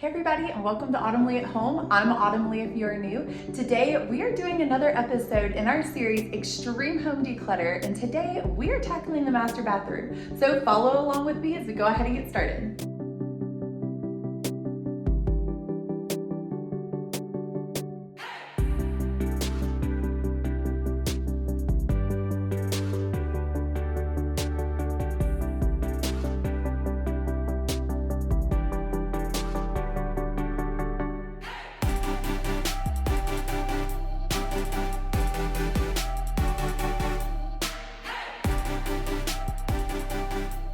Hey everybody, and welcome to Autumn Leigh at Home. I'm Autumn Leigh if you're new. Today we are doing another episode in our series Extreme Home Declutter, and today we are tackling the master bathroom. So follow along with me as we go ahead and get started.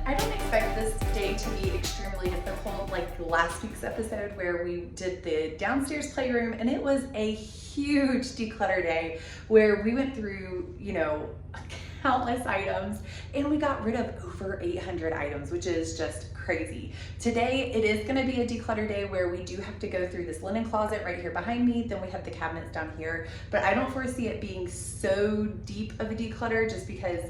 I don't expect this day to be extremely difficult like last week's episode where we did the downstairs playroom, and it was a huge declutter day where we went through, countless items and we got rid of over 800 items, which is just crazy. Today it is going to be a declutter day where we do have to go through this linen closet right here behind me, then we have the cabinets down here, but I don't foresee it being so deep of a declutter just because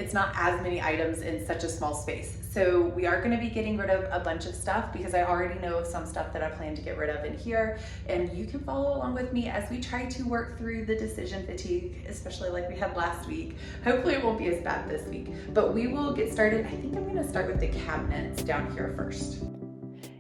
it's not as many items in such a small space. So we are going to be getting rid of a bunch of stuff because I already know of some stuff that I plan to get rid of in here, and you can follow along with me as we try to work through the decision fatigue, especially like we had last week. Hopefully it won't be as bad this week, but we will get started. I think I'm going to start with the cabinets down here first.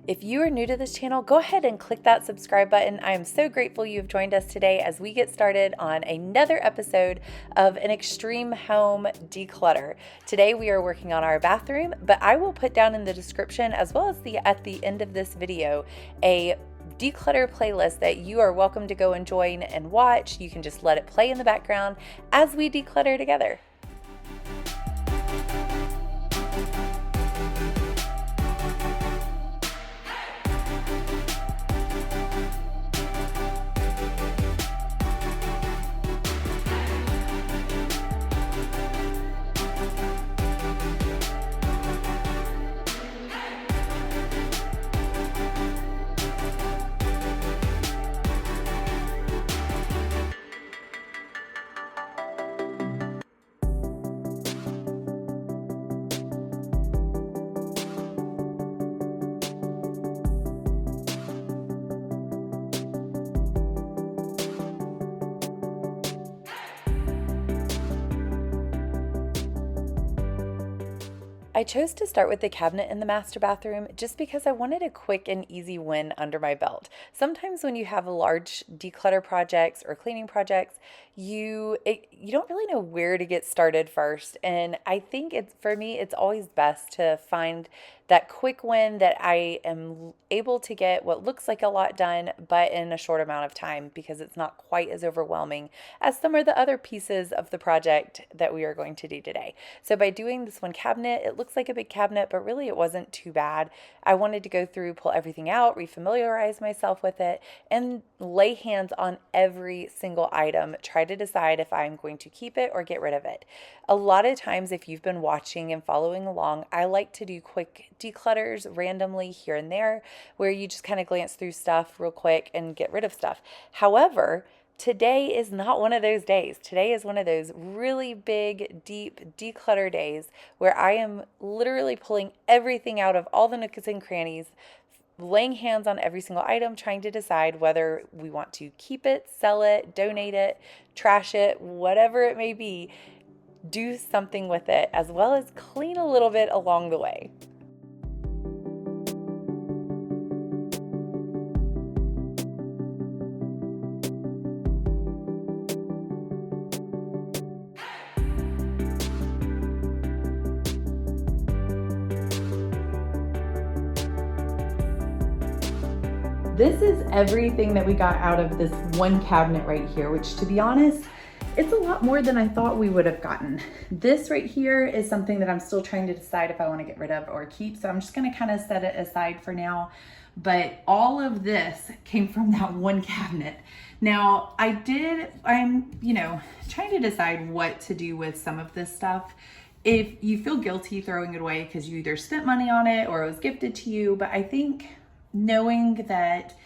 If you are new to this channel, go ahead and click that subscribe button. I am so grateful you've joined us today as we get started on another episode of an extreme home declutter. Today we are working on our bathroom, but I will put down in the description as well as at the end of this video a declutter playlist that you are welcome to go and join and watch. You can just let it play in the background as we declutter together. I chose to start with the cabinet in the master bathroom just because I wanted a quick and easy win under my belt. Sometimes when you have large declutter projects or cleaning projects, you don't really know where to get started first. And I think for me, it's always best to find that quick win that I am able to get what looks like a lot done, but in a short amount of time, because it's not quite as overwhelming as some of the other pieces of the project that we are going to do today. So by doing this one cabinet, it looks like a big cabinet, but really it wasn't too bad. I wanted to go through, pull everything out, refamiliarize myself with it, and lay hands on every single item, try to decide if I'm going to keep it or get rid of it. A lot of times, if you've been watching and following along, I like to do quick declutters randomly here and there, where you just kind of glance through stuff real quick and get rid of stuff. However, today is not one of those days. Today is one of those really big, deep declutter days where I am literally pulling everything out of all the nooks and crannies, laying hands on every single item, trying to decide whether we want to keep it, sell it, donate it, trash it, whatever it may be, do something with it, as well as clean a little bit along the way. This is everything that we got out of this one cabinet right here, which, to be honest, it's a lot more than I thought we would have gotten. This right here is something that I'm still trying to decide if I want to get rid of or keep, so I'm just going to kind of set it aside for now. But all of this came from that one cabinet. Now, I'm trying to decide what to do with some of this stuff. If you feel guilty throwing it away because you either spent money on it or it was gifted to you, but I think knowing that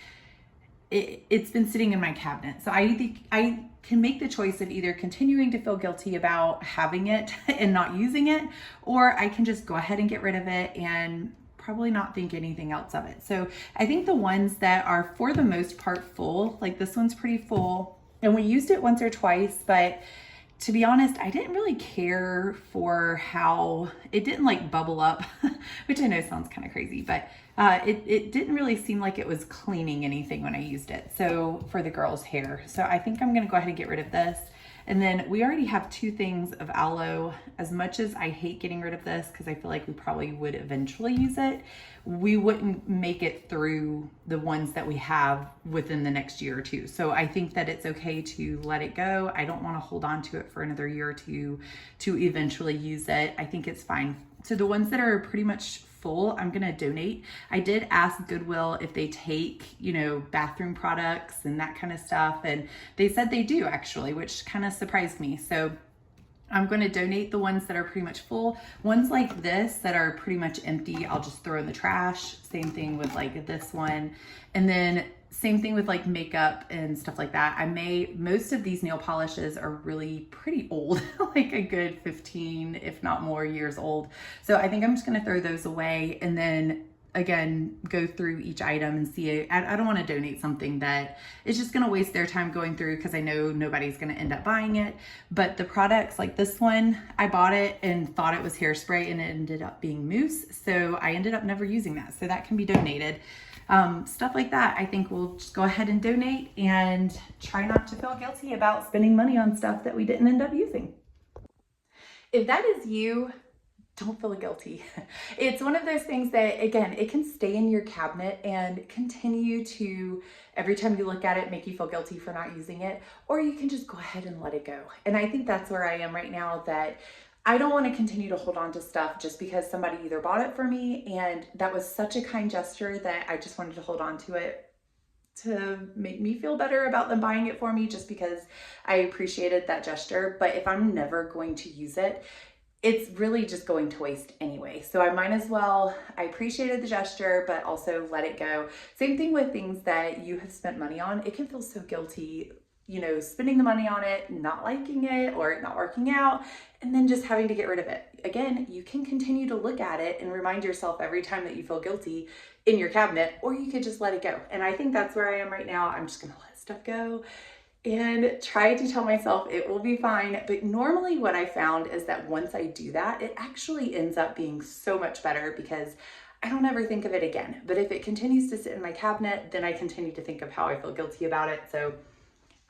it's been sitting in my cabinet. So I can make the choice of either continuing to feel guilty about having it and not using it, or I can just go ahead and get rid of it and probably not think anything else of it. So I think the ones that are for the most part full, like this one's pretty full, and we used it once or twice, but to be honest, I didn't really care for how it didn't like bubble up, which I know sounds kind of crazy, but it didn't really seem like it was cleaning anything when I used it. So for the girls' hair. So I think I'm going to go ahead and get rid of this. And then we already have 2 things of aloe. As much as I hate getting rid of this because I feel like we probably would eventually use it, we wouldn't make it through the ones that we have within the next year or 2. So I think that it's okay to let it go. I don't want to hold on to it for another year or 2 to eventually use it. I think it's fine. So the ones that are pretty much full, I'm gonna donate. I did ask Goodwill if they take, bathroom products and that kind of stuff, and they said they do actually, which kind of surprised me. So I'm going to donate the ones that are pretty much full. Ones like this that are pretty much empty, I'll just throw in the trash. Same thing with like this one. And then same thing with like makeup and stuff like that. Most of these nail polishes are really pretty old, like a good 15, if not more years old. So I think I'm just going to throw those away and then again, go through each item and see it. I don't want to donate something that is just going to waste their time going through because I know nobody's going to end up buying it. But the products like this one, I bought it and thought it was hairspray and it ended up being mousse. So I ended up never using that. So that can be donated. Stuff like that, I think we'll just go ahead and donate and try not to feel guilty about spending money on stuff that we didn't end up using. If that is you, don't feel guilty. It's one of those things that, again, it can stay in your cabinet and continue to, every time you look at it, make you feel guilty for not using it, or you can just go ahead and let it go. And I think that's where I am right now, that I don't want to continue to hold on to stuff just because somebody either bought it for me and that was such a kind gesture that I just wanted to hold on to it to make me feel better about them buying it for me just because I appreciated that gesture. But if I'm never going to use it, it's really just going to waste anyway. So I might as well, I appreciated the gesture, but also let it go. Same thing with things that you have spent money on. It can feel so guilty, spending the money on it, not liking it, or it not working out, and then just having to get rid of it. Again, you can continue to look at it and remind yourself every time that you feel guilty in your cabinet, or you could just let it go. And I think that's where I am right now. I'm just gonna let stuff go and try to tell myself it will be fine. But normally what I found is that once I do that, it actually ends up being so much better because I don't ever think of it again. But if it continues to sit in my cabinet, then I continue to think of how I feel guilty about it. So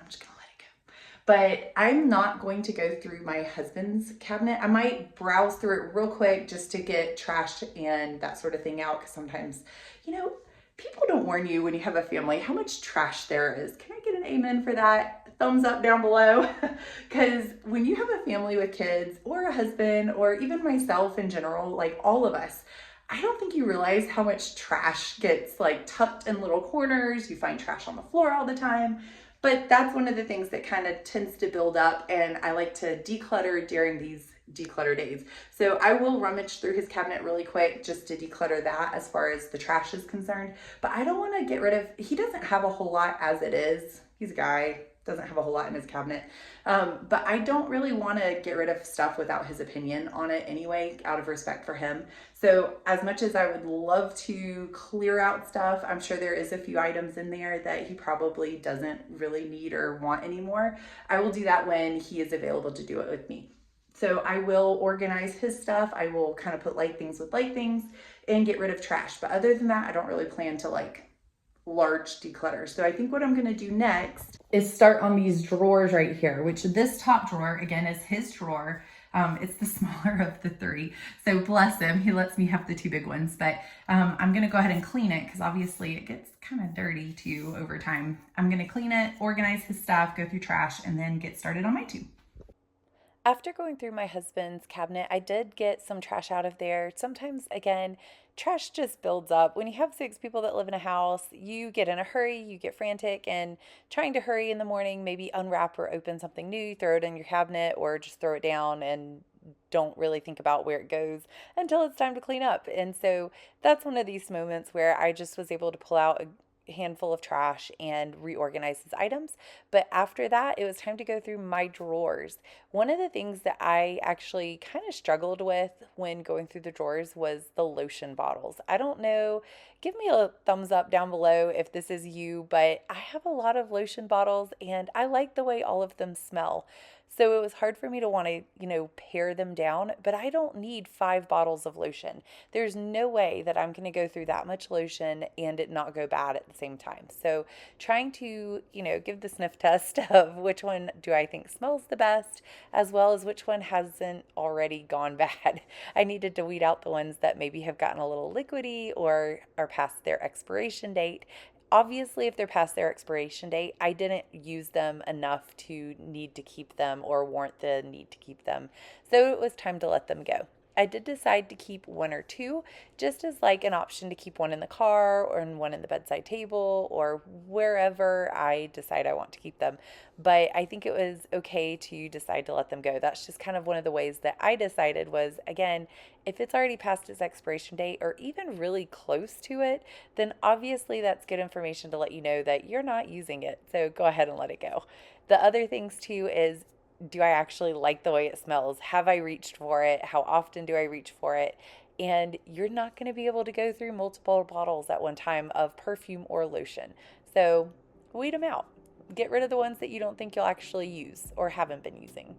I'm just gonna let it go. But I'm not going to go through my husband's cabinet. I might browse through it real quick just to get trash and that sort of thing out, because sometimes, people don't warn you when you have a family how much trash there is. Can I get an amen for that? Thumbs up down below. Because when you have a family with kids or a husband or even myself in general, like all of us, I don't think you realize how much trash gets like tucked in little corners. You find trash on the floor all the time. But that's one of the things that kind of tends to build up, and I like to declutter during these declutter days. So I will rummage through his cabinet really quick just to declutter that as far as the trash is concerned. But I don't want to get rid of, he doesn't have a whole lot as it is. He's a guy, doesn't have a whole lot in his cabinet. But I don't really want to get rid of stuff without his opinion on it anyway, out of respect for him. So as much as I would love to clear out stuff, I'm sure there is a few items in there that he probably doesn't really need or want anymore. I will do that when he is available to do it with me. So I will organize his stuff. I will kind of put light things with light things and get rid of trash. But other than that, I don't really plan to large declutter. So I think what I'm going to do next is start on these drawers right here, which this top drawer, again, is his drawer. It's the smaller of the 3. So bless him, he lets me have the 2 big ones, but I'm going to go ahead and clean it because obviously it gets kind of dirty too over time. I'm going to clean it, organize his stuff, go through trash, and then get started on my 2. After going through my husband's cabinet, I did get some trash out of there. Sometimes, again, trash just builds up. When you have 6 people that live in a house, you get in a hurry, you get frantic, and trying to hurry in the morning, maybe unwrap or open something new, throw it in your cabinet, or just throw it down and don't really think about where it goes until it's time to clean up. And so that's one of these moments where I just was able to pull out handful of trash and reorganize his items. But after that, it was time to go through my drawers. One of the things that I actually kind of struggled with when going through the drawers was the lotion bottles. I don't know, give me a thumbs up down below if this is you, but I have a lot of lotion bottles and I like the way all of them smell. So it was hard for me to want to, pare them down, but I don't need 5 bottles of lotion. There's no way that I'm going to go through that much lotion and it not go bad at the same time. So trying to, give the sniff test of which one do I think smells the best, as well as which one hasn't already gone bad. I needed to weed out the ones that maybe have gotten a little liquidy or are past their expiration date. Obviously, if they're past their expiration date, I didn't use them enough to need to keep them or warrant the need to keep them. So it was time to let them go. I did decide to keep 1 or 2, just as like an option to keep one in the car or one in the bedside table or wherever I decide I want to keep them. But I think it was okay to decide to let them go. That's just kind of one of the ways that I decided was, again, if it's already past its expiration date or even really close to it, then obviously that's good information to let you know that you're not using it. So go ahead and let it go. The other things too is, do I actually like the way it smells? Have I reached for it? How often do I reach for it? And you're not going to be able to go through multiple bottles at one time of perfume or lotion. So weed them out. Get rid of the ones that you don't think you'll actually use or haven't been using.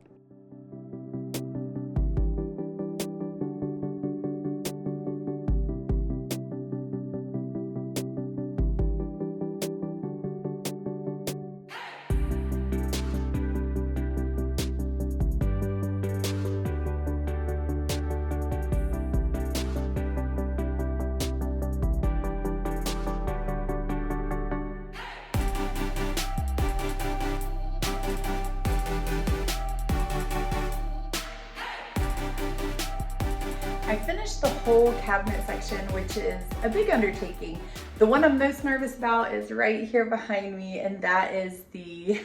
I finished the whole cabinet section, which is a big undertaking. The one I'm most nervous about is right here behind me, and that is the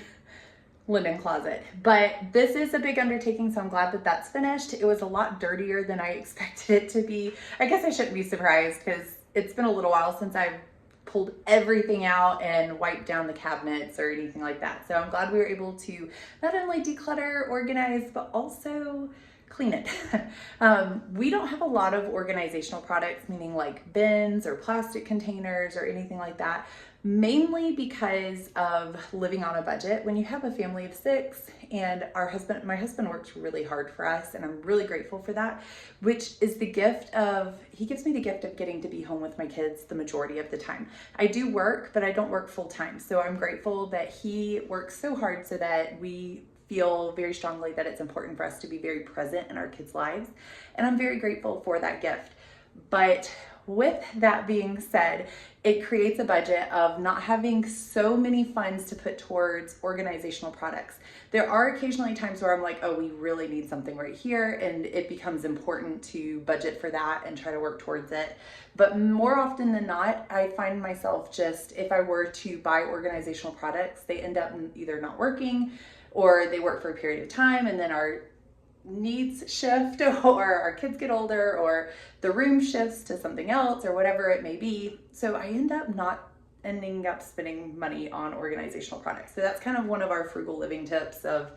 linen closet. But this is a big undertaking, so I'm glad that that's finished. It was a lot dirtier than I expected it to be. I guess I shouldn't be surprised because it's been a little while since I've pulled everything out and wiped down the cabinets or anything like that. So I'm glad we were able to not only declutter, organize, but also clean it. We don't have a lot of organizational products, meaning like bins or plastic containers or anything like that, mainly because of living on a budget. When you have a family of 6 and my husband works really hard for us, and I'm really grateful for that, which is he gives me the gift of getting to be home with my kids the majority of the time. I do work, but I don't work full time. So I'm grateful that he works so hard so that we feel very strongly that it's important for us to be very present in our kids' lives. And I'm very grateful for that gift. But with that being said, it creates a budget of not having so many funds to put towards organizational products. There are occasionally times where I'm like, oh, we really need something right here, and it becomes important to budget for that and try to work towards it. But more often than not, I find myself just, if I were to buy organizational products, they end up either not working, or they work for a period of time and then our needs shift, or our kids get older, or the room shifts to something else, or whatever it may be. So I ending up spending money on organizational products. So that's kind of one of our frugal living tips of,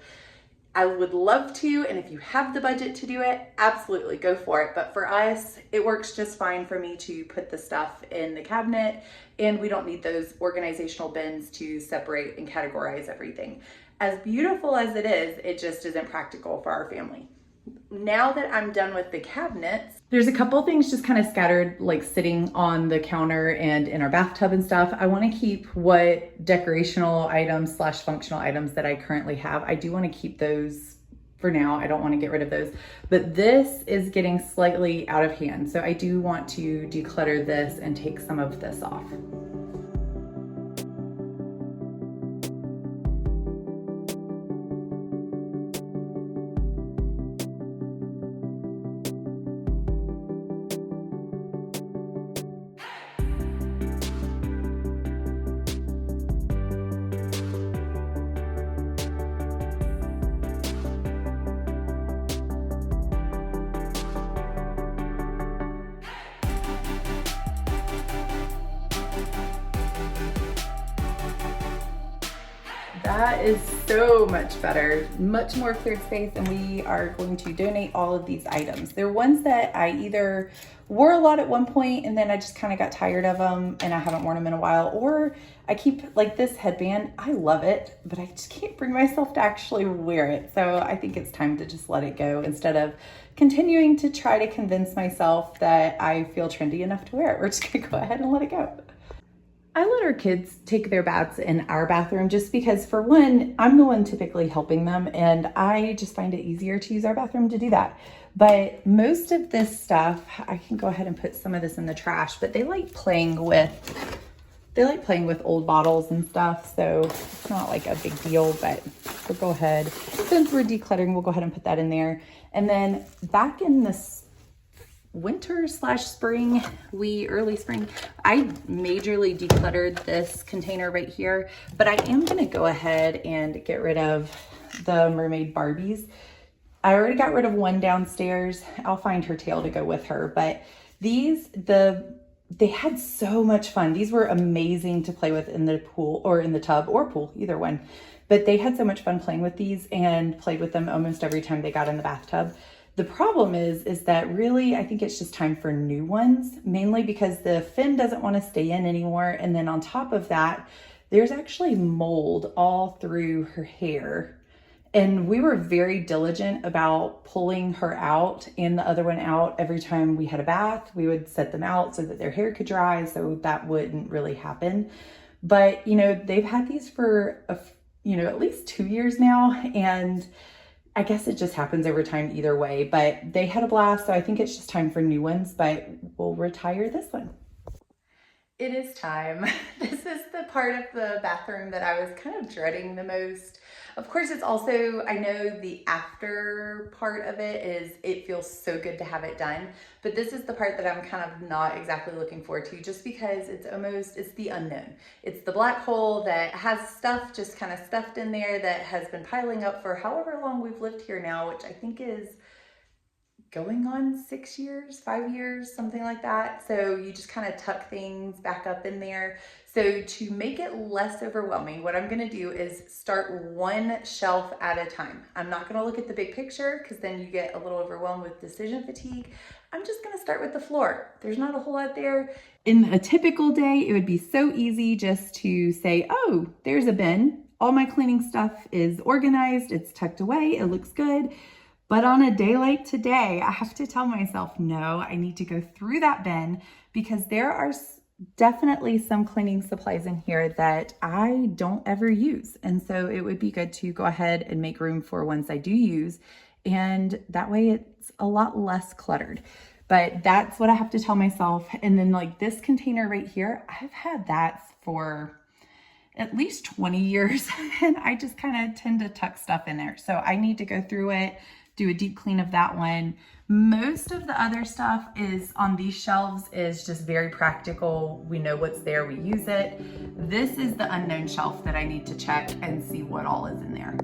I would love to, and if you have the budget to do it, absolutely go for it. But for us, it works just fine for me to put the stuff in the cabinet, and we don't need those organizational bins to separate and categorize everything. As beautiful as it is, it just isn't practical for our family. Now that I'm done with the cabinets, there's a couple things just kind of scattered, like sitting on the counter and in our bathtub and stuff. I want to keep what decorational items / functional items that I currently have. I do want to keep those for now. I don't want to get rid of those, but this is getting slightly out of hand. So I do want to declutter this and take some of this off. That is so much better, much more cleared space, and we are going to donate all of these items. They're ones that I either wore a lot at one point and then I just kind of got tired of them and I haven't worn them in a while, or I keep, like this headband, I love it, but I just can't bring myself to actually wear it. So I think it's time to just let it go instead of continuing to try to convince myself that I feel trendy enough to wear it. We're just gonna go ahead and let it go. I let our kids take their baths in our bathroom just because, for one, I'm the one typically helping them, and I just find it easier to use our bathroom to do that. But most of this stuff, I can go ahead and put some of this in the trash, but they like playing with old bottles and stuff, so it's not like a big deal, but we'll go ahead. Since we're decluttering, we'll go ahead and put that in there. And then back in this winter/spring, early spring, I majorly decluttered this container right here, but I am gonna go ahead and get rid of the mermaid Barbies. I already got rid of one downstairs. I'll find her tail to go with her, but they had so much fun. These were amazing to play with in the pool or in the tub or pool, either one. But they had so much fun playing with these and played with them almost every time they got in the bathtub. The problem is that really, I think it's just time for new ones, mainly because the fin doesn't want to stay in anymore. And then on top of that, there's actually mold all through her hair. And we were very diligent about pulling her out and the other one out every time we had a bath. We would set them out so that their hair could dry, so that wouldn't really happen. But, you know, they've had these for, at least 2 years now. And I guess it just happens over time either way, but they had a blast. So I think it's just time for new ones, but we'll retire this one. It is time. This is the part of the bathroom that I was kind of dreading the most. Of course, it's also, I know the after part of it is, it feels so good to have it done, but this is the part that I'm kind of not exactly looking forward to, just because it's the unknown. It's the black hole that has stuff just kind of stuffed in there that has been piling up for however long we've lived here now, which I think is going on 6 years, 5 years, something like that. So you just kind of tuck things back up in there. So to make it less overwhelming, what I'm gonna do is start one shelf at a time. I'm not gonna look at the big picture because then you get a little overwhelmed with decision fatigue. I'm just gonna start with the floor. There's not a whole lot there. In a typical day, it would be so easy just to say, oh, there's a bin. All my cleaning stuff is organized, it's tucked away, it looks good. But on a day like today, I have to tell myself, no, I need to go through that bin because there are definitely some cleaning supplies in here that I don't ever use. And so it would be good to go ahead and make room for ones I do use. And that way it's a lot less cluttered. But that's what I have to tell myself. And then like this container right here, I've had that for at least 20 years. And I just kind of tend to tuck stuff in there. So I need to go through it, do a deep clean of that one. Most of the other stuff is on these shelves is just very practical. We know what's there, we use it. This is the unknown shelf that I need to check and see what all is in there.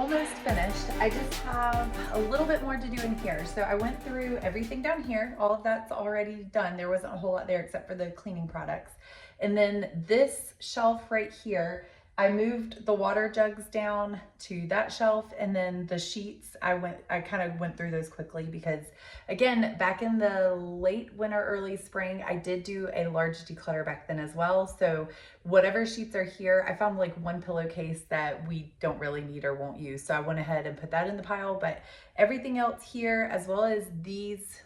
almost finished. I just have a little bit more to do in here. So I went through everything down here. All of that's already done. There wasn't a whole lot there except for the cleaning products. And then this shelf right here, I moved the water jugs down to that shelf, and then the sheets, I kind of went through those quickly because, again, back in the late winter, early spring, I did do a large declutter back then as well. So whatever sheets are here, I found like one pillowcase that we don't really need or won't use. So I went ahead and put that in the pile, but everything else here, as well as these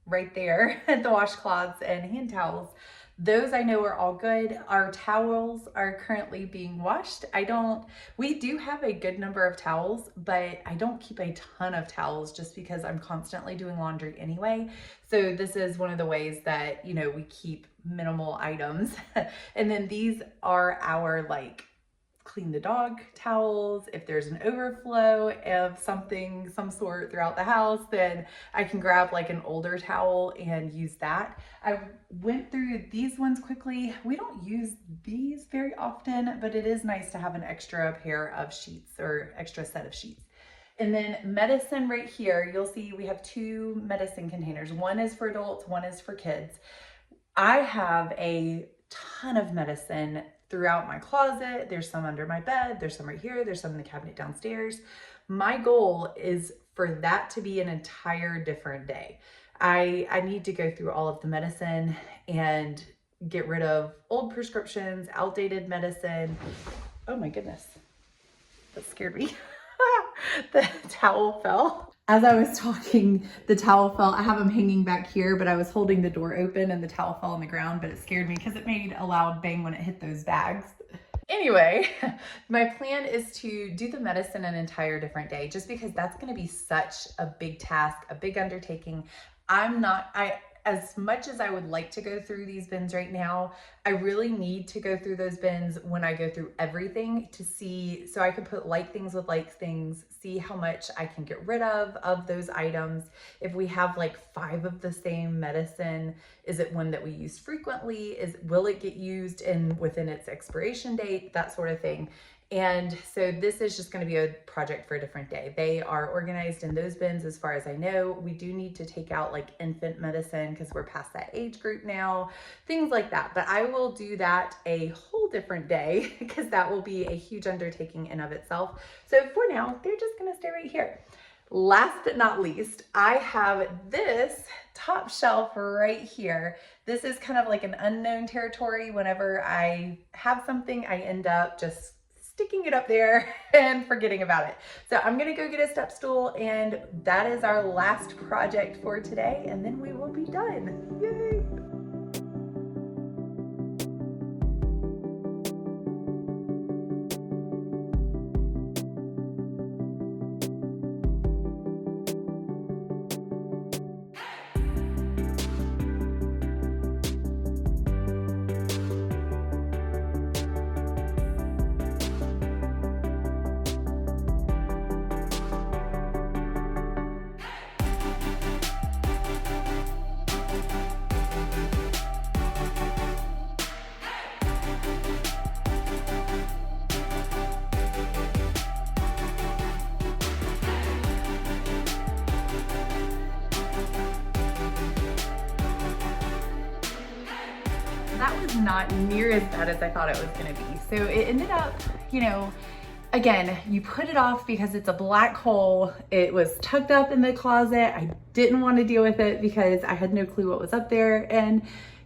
right there, the washcloths and hand towels, those I know are all good. Our towels are currently being washed. We do have a good number of towels, but I don't keep a ton of towels just because I'm constantly doing laundry anyway. So this is one of the ways that, you know, we keep minimal items. And then these are our like clean the dog towels. If there's an overflow of something, some sort throughout the house, then I can grab like an older towel and use that. I went through these ones quickly. We don't use these very often, but it is nice to have an extra pair of sheets or extra set of sheets. And then medicine right here, you'll see we have two medicine containers. One is for adults, one is for kids. I have a ton of medicine throughout my closet. There's some under my bed, there's some right here, there's some in the cabinet downstairs. My goal is for that to be an entire different day. I need to go through all of the medicine and get rid of old prescriptions, outdated medicine. Oh my goodness, that scared me. The towel fell. As I was talking, the towel fell. I have them hanging back here, but I was holding the door open and the towel fell on the ground, but it scared me because it made a loud bang when it hit those bags. Anyway, my plan is to do the medicine an entire different day, just because that's going to be such a big task, a big undertaking. As much as I would like to go through these bins right now, I really need to go through those bins when I go through everything to see, so I can put like things with like things, see how much I can get rid of those items. If we have like 5 of the same medicine, is it one that we use frequently? Will it get used within its expiration date? That sort of thing. And so this is just going to be a project for a different day. They are organized in those bins as far as I know. We do need to take out like infant medicine because we're past that age group now, things like that. But I will do that a whole different day because that will be a huge undertaking in of itself. So for now, they're just going to stay right here. Last but not least, I have this top shelf right here. This is kind of like an unknown territory. Whenever I have something, I end up just sticking it up there and forgetting about it. So I'm gonna go get a step stool, and that is our last project for today, and then we will be done. Yay! That was not near as bad as I thought it was gonna be. So it ended up, you know, again, you put it off because it's a black hole. It was tucked up in the closet. I didn't want to deal with it because I had no clue what was up there. And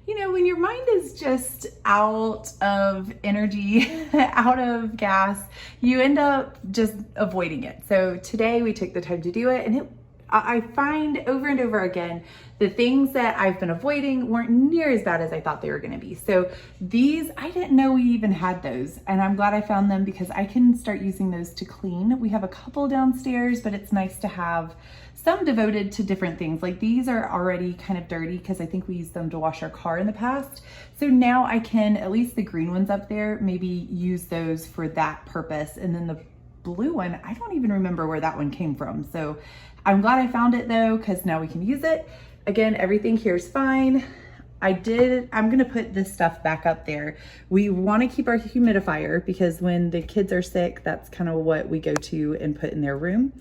you know, when your mind is just out of energy, out of gas, you end up just avoiding it. So today we took the time to do it, and I find over and over again, the things that I've been avoiding weren't near as bad as I thought they were gonna be. So these, I didn't know we even had those, and I'm glad I found them because I can start using those to clean. We have a couple downstairs, but it's nice to have some devoted to different things. Like these are already kind of dirty because I think we used them to wash our car in the past. So now I can, at least the green ones up there, maybe use those for that purpose. And then the blue one, I don't even remember where that one came from. So I'm glad I found it though, because now we can use it. Again, everything here is fine. I'm gonna put this stuff back up there. We wanna keep our humidifier because when the kids are sick, that's kind of what we go to and put in their room.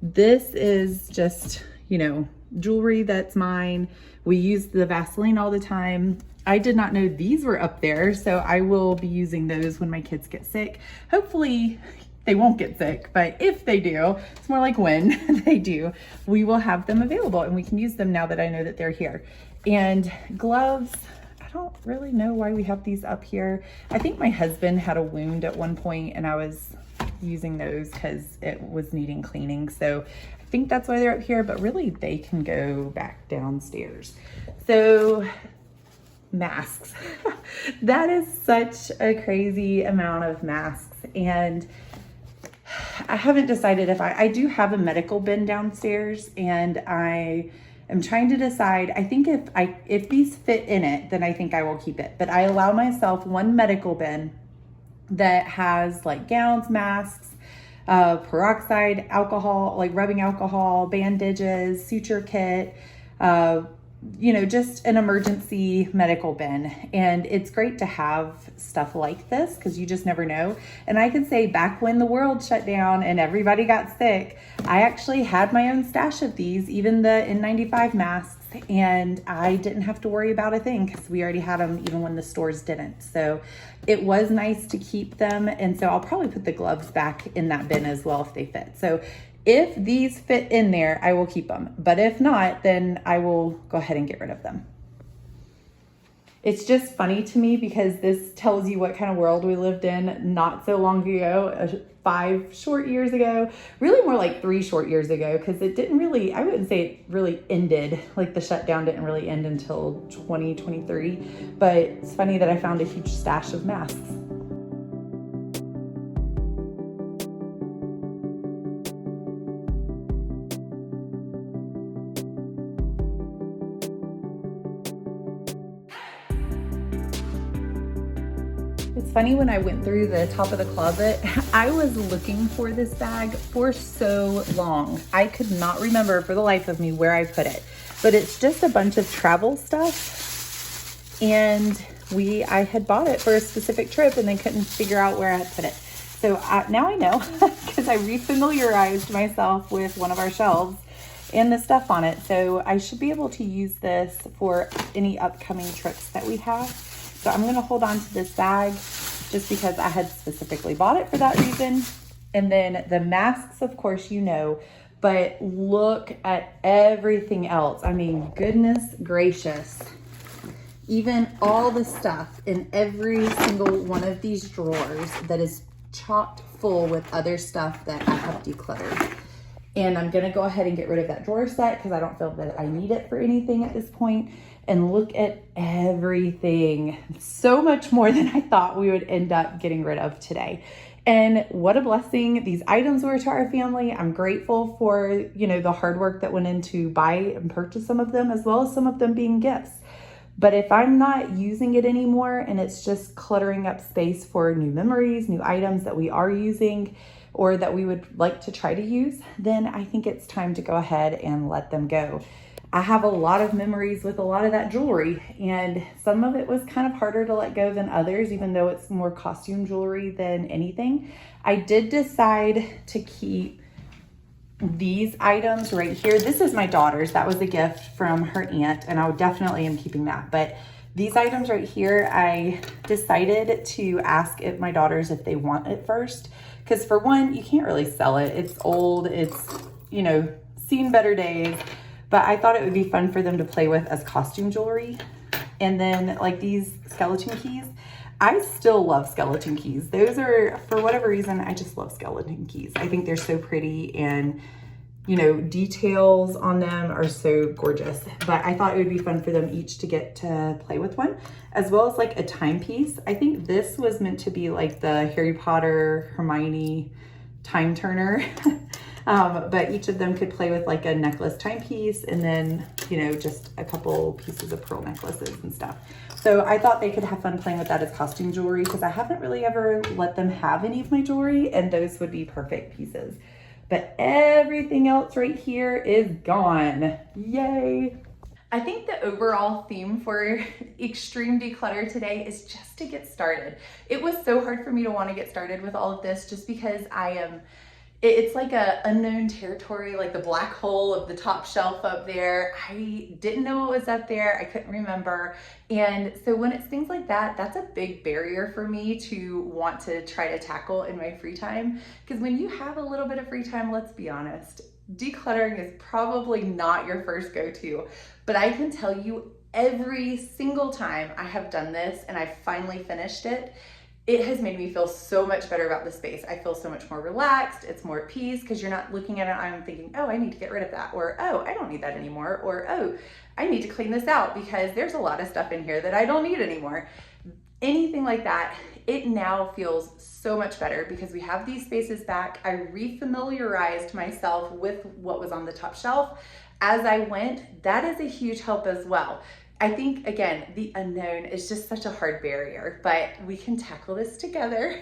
This is just, you know, jewelry that's mine. We use the Vaseline all the time. I did not know these were up there, so I will be using those when my kids get sick. Hopefully they won't get sick, but if they do, it's more like when they do, we will have them available and we can use them now that I know that they're here. And gloves, I don't really know why we have these up here. I think my husband had a wound at one point and I was using those because it was needing cleaning. So I think that's why they're up here, but really they can go back downstairs. So masks. That is such a crazy amount of masks. And I haven't decided if I do have a medical bin downstairs and I'm trying to decide. I think if these fit in it, then I think I will keep it. But I allow myself one medical bin that has like gowns, masks, peroxide, alcohol, like rubbing alcohol, bandages, suture kit, you know, just an emergency medical bin. And it's great to have stuff like this because you just never know. And I can say back when the world shut down and everybody got sick, I actually had my own stash of these, even the N95 masks, and I didn't have to worry about a thing because we already had them even when the stores didn't. So it was nice to keep them. And so I'll probably put the gloves back in that bin as well if they fit. So if these fit in there, I will keep them. But if not, then I will go ahead and get rid of them. It's just funny to me because this tells you what kind of world we lived in not so long ago, 5 short years ago, really more like 3 short years ago, because it didn't really, I wouldn't say it really ended, like the shutdown didn't really end until 2023. But it's funny that I found a huge stash of masks. It's funny, when I went through the top of the closet, I was looking for this bag for so long. I could not remember for the life of me where I put it, but it's just a bunch of travel stuff. And I had bought it for a specific trip and then couldn't figure out where I had put it. So now I know because I refamiliarized myself with one of our shelves and the stuff on it. So I should be able to use this for any upcoming trips that we have. So I'm gonna hold on to this bag just because I had specifically bought it for that reason. And then the masks, of course, you know, but look at everything else. I mean, goodness gracious. Even all the stuff in every single one of these drawers that is chocked full with other stuff that I have decluttered. And I'm gonna go ahead and get rid of that drawer set because I don't feel that I need it for anything at this point. And look at everything. So much more than I thought we would end up getting rid of today. And what a blessing these items were to our family. I'm grateful for, you know, the hard work that went into buy and purchase some of them, as well as some of them being gifts. But if I'm not using it anymore and it's just cluttering up space for new memories, new items that we are using or that we would like to try to use, then I think it's time to go ahead and let them go. I have a lot of memories with a lot of that jewelry, and some of it was kind of harder to let go than others, even though it's more costume jewelry than anything. I did decide to keep these items right here. This is my daughter's. That was a gift from her aunt, and I definitely am keeping that. But these items right here, I decided to ask my daughters if they want it first. Because for one, you can't really sell it. It's old, it's, you know, seen better days. But I thought it would be fun for them to play with as costume jewelry. And then like these skeleton keys, I still love skeleton keys. Those are, for whatever reason, I just love skeleton keys. I think they're so pretty, and you know, details on them are so gorgeous. But I thought it would be fun for them each to get to play with one, as well as like a timepiece. I think this was meant to be like the Harry Potter Hermione time turner. But each of them could play with like a necklace timepiece, and then, you know, just a couple pieces of pearl necklaces and stuff. So I thought they could have fun playing with that as costume jewelry, because I haven't really ever let them have any of my jewelry, and those would be perfect pieces. But everything else right here is gone. Yay. I think the overall theme for extreme declutter today is just to get started. It was so hard for me to want to get started with all of this just because it's like a unknown territory, like the black hole of the top shelf up there. I didn't know what was up there. I couldn't remember. And so when it's things like that, that's a big barrier for me to want to try to tackle in my free time. Because when you have a little bit of free time, let's be honest, decluttering is probably not your first go-to. But I can tell you every single time I have done this and I finally finished it, it has made me feel so much better about the space. I feel so much more relaxed. It's more at peace because you're not looking at it and I'm thinking, oh, I need to get rid of that. Or, oh, I don't need that anymore. Or, oh, I need to clean this out because there's a lot of stuff in here that I don't need anymore. Anything like that, it now feels so much better because we have these spaces back. I refamiliarized myself with what was on the top shelf as I went. That is a huge help as well. I think, again, the unknown is just such a hard barrier, but we can tackle this together.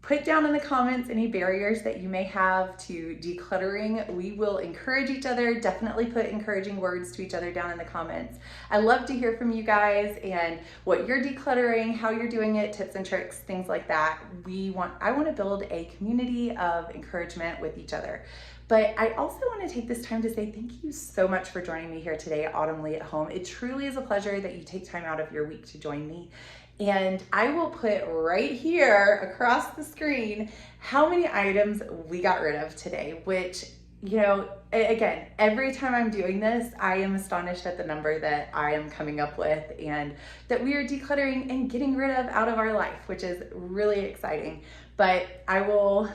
Put down in the comments any barriers that you may have to decluttering. We will encourage each other. Definitely put encouraging words to each other down in the comments. I love to hear from you guys and what you're decluttering, how you're doing it, tips and tricks, things like that. I want to build a community of encouragement with each other. But I also want to take this time to say thank you so much for joining me here today at Autumn Leigh at Home. It truly is a pleasure that you take time out of your week to join me. And I will put right here across the screen how many items we got rid of today, which, you know, again, every time I'm doing this, I am astonished at the number that I am coming up with and that we are decluttering and getting rid of out of our life, which is really exciting. But I will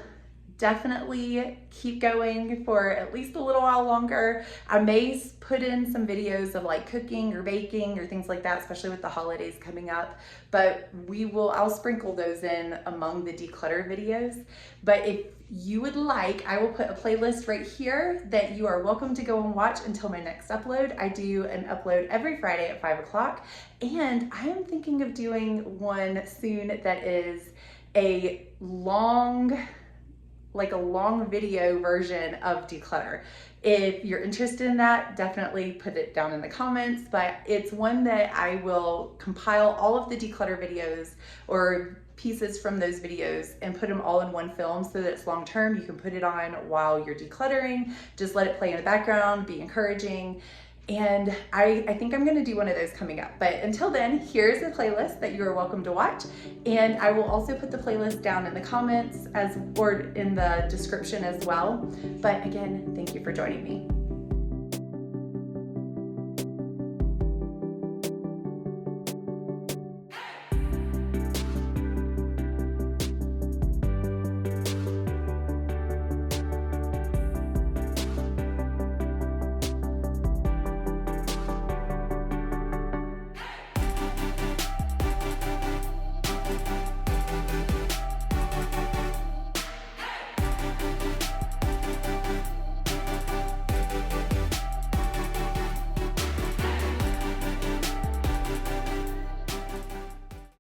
definitely keep going for at least a little while longer. I may put in some videos of like cooking or baking or things like that, especially with the holidays coming up, but I'll sprinkle those in among the declutter videos. But if you would like, I will put a playlist right here that you are welcome to go and watch until my next upload. I do an upload every Friday at 5 o'clock, and I am thinking of doing one soon that is a long video version of declutter. If you're interested in that, definitely put it down in the comments, but it's one that I will compile all of the declutter videos or pieces from those videos and put them all in one film so that it's long term. You can put it on while you're decluttering, just let it play in the background, be encouraging. And I think I'm going to do one of those coming up. But until then, here's a playlist that you are welcome to watch. And I will also put the playlist down in the comments or in the description as well. But again, thank you for joining me.